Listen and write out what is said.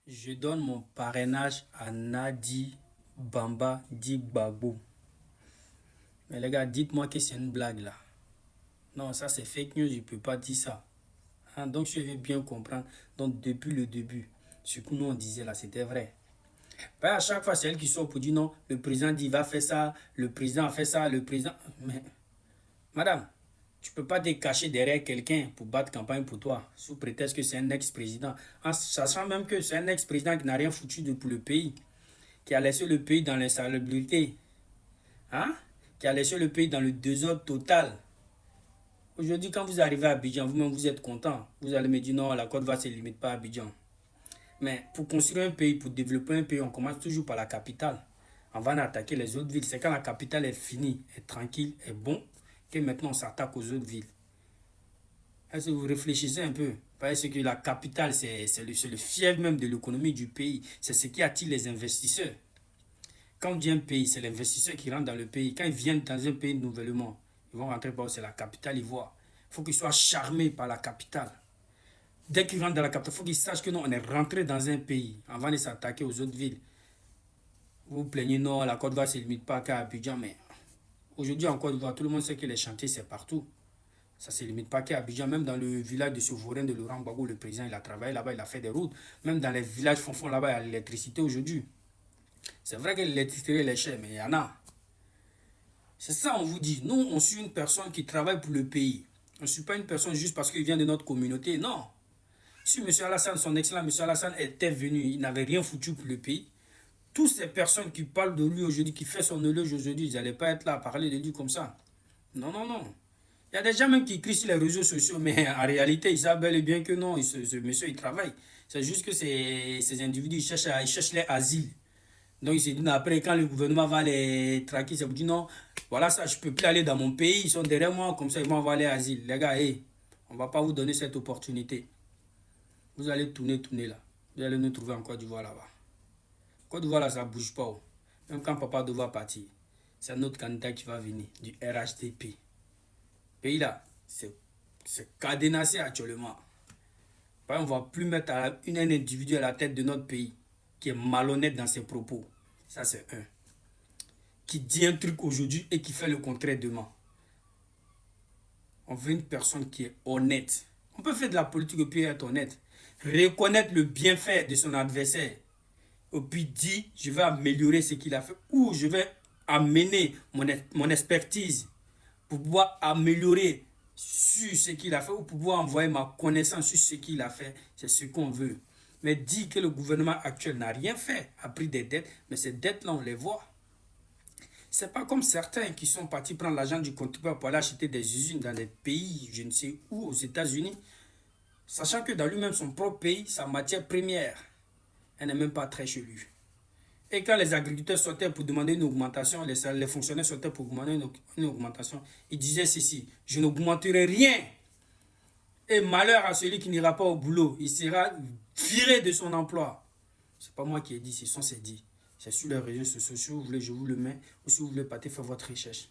Je donne mon parrainage à Nadi Bamba Digbagbo. Mais les gars, dites-moi que c'est une blague là. Non, ça c'est fake news, je ne peux pas dire ça. Hein, donc je vais bien comprendre. Donc depuis le début, ce que nous on disait là, c'était vrai. Pas à chaque fois, c'est elle qui sort pour dire non, le président dit va faire ça, le président a fait ça, le président... Mais, madame, tu ne peux pas te cacher derrière quelqu'un pour battre campagne pour toi, sous prétexte que c'est un ex-président. En sachant même que c'est un ex-président qui n'a rien foutu pour le pays, qui a laissé le pays dans l'insalubrité, hein? Qui a laissé le pays dans le désordre total. Aujourd'hui, quand vous arrivez à Abidjan, vous-même vous êtes content. Vous allez me dire non, la Côte d'Ivoire ne se limite pas à Abidjan. Mais pour construire un pays, pour développer un pays, on commence toujours par la capitale. Avant d'attaquer les autres villes, c'est quand la capitale est finie, est tranquille, est bon, que maintenant on s'attaque aux autres villes. Est-ce que vous réfléchissez un peu? Parce que la capitale, c'est le fief même de l'économie du pays. C'est ce qui attire les investisseurs. Quand on dit un pays, c'est l'investisseur qui rentre dans le pays. Quand ils viennent dans un pays nouvellement, ils vont rentrer par où c'est la capitale ivoire. Il faut qu'ils soient charmés par la capitale. Dès qu'ils rentrent dans la capitale, il faut qu'ils sachent que non, on est rentré dans un pays avant de s'attaquer aux autres villes. Vous vous plaignez, non, la Côte d'Ivoire ne se limite pas qu'à Abidjan, mais aujourd'hui en Côte d'Ivoire, tout le monde sait que les chantiers, c'est partout. Ça ne se limite pas qu'à Abidjan, même dans le village de Souverain de Laurent Gbagbo, le président, il a travaillé là-bas, il a fait des routes. Même dans les villages fonds là-bas, il y a l'électricité aujourd'hui. C'est vrai que l'électricité est chère, mais il y en a. C'est ça, on vous dit. Nous, on suit une personne qui travaille pour le pays. On ne suit pas une personne juste parce qu'il vient de notre communauté. Non. Si M. Alassane, son excellent M. Alassane, était venu, il n'avait rien foutu pour le pays. Toutes ces personnes qui parlent de lui aujourd'hui, qui font son éloge aujourd'hui, ils n'allaient pas être là à parler de lui comme ça. Non, non, non. Il y a des gens même qui crient sur les réseaux sociaux, mais en réalité, ils savent bel et bien que non, ce monsieur, il travaille. C'est juste que ces individus, ils cherchent les asiles. Donc, il s'est dit, après, quand le gouvernement va les traquer, c'est pour dire, non, voilà ça, je ne peux plus aller dans mon pays, ils sont derrière moi, comme ça, ils vont avoir les asiles. Les gars, hey, on ne va pas vous donner cette opportunité. Vous allez tourner là. Vous allez nous trouver en Côte d'Ivoire là-bas. Côte d'Ivoire là, ça ne bouge pas. Même quand papa doit partir, c'est un autre candidat qui va venir, du RHDP. Pays là, c'est cadenassé actuellement. On ne va plus mettre un individu à la tête de notre pays qui est malhonnête dans ses propos. Ça, c'est un. Qui dit un truc aujourd'hui et qui fait le contraire demain. On veut une personne qui est honnête. On peut faire de la politique et puis être honnête. Reconnaître le bienfait de son adversaire. Et puis dire, je vais améliorer ce qu'il a fait. Ou je vais amener mon expertise pour pouvoir améliorer sur ce qu'il a fait. Ou pour pouvoir envoyer ma connaissance sur ce qu'il a fait. C'est ce qu'on veut. Mais dire que le gouvernement actuel n'a rien fait, a pris des dettes, mais ces dettes-là, on les voit. Ce n'est pas comme certains qui sont partis prendre l'argent du contribuable pour aller acheter des usines dans des pays, je ne sais où, aux États-Unis, sachant que dans lui-même, son propre pays, sa matière première, elle n'est même pas très chez lui. Et quand les agriculteurs sortaient pour demander une augmentation, les fonctionnaires sortaient pour demander une augmentation, ils disaient ceci, je n'augmenterai rien. Et malheur à celui qui n'ira pas au boulot, il sera viré de son emploi. Ce n'est pas moi qui ai dit, ce sont ces dits. C'est sur les réseaux sociaux, si vous voulez, je vous le mets. Ou si vous voulez, partez faire votre recherche.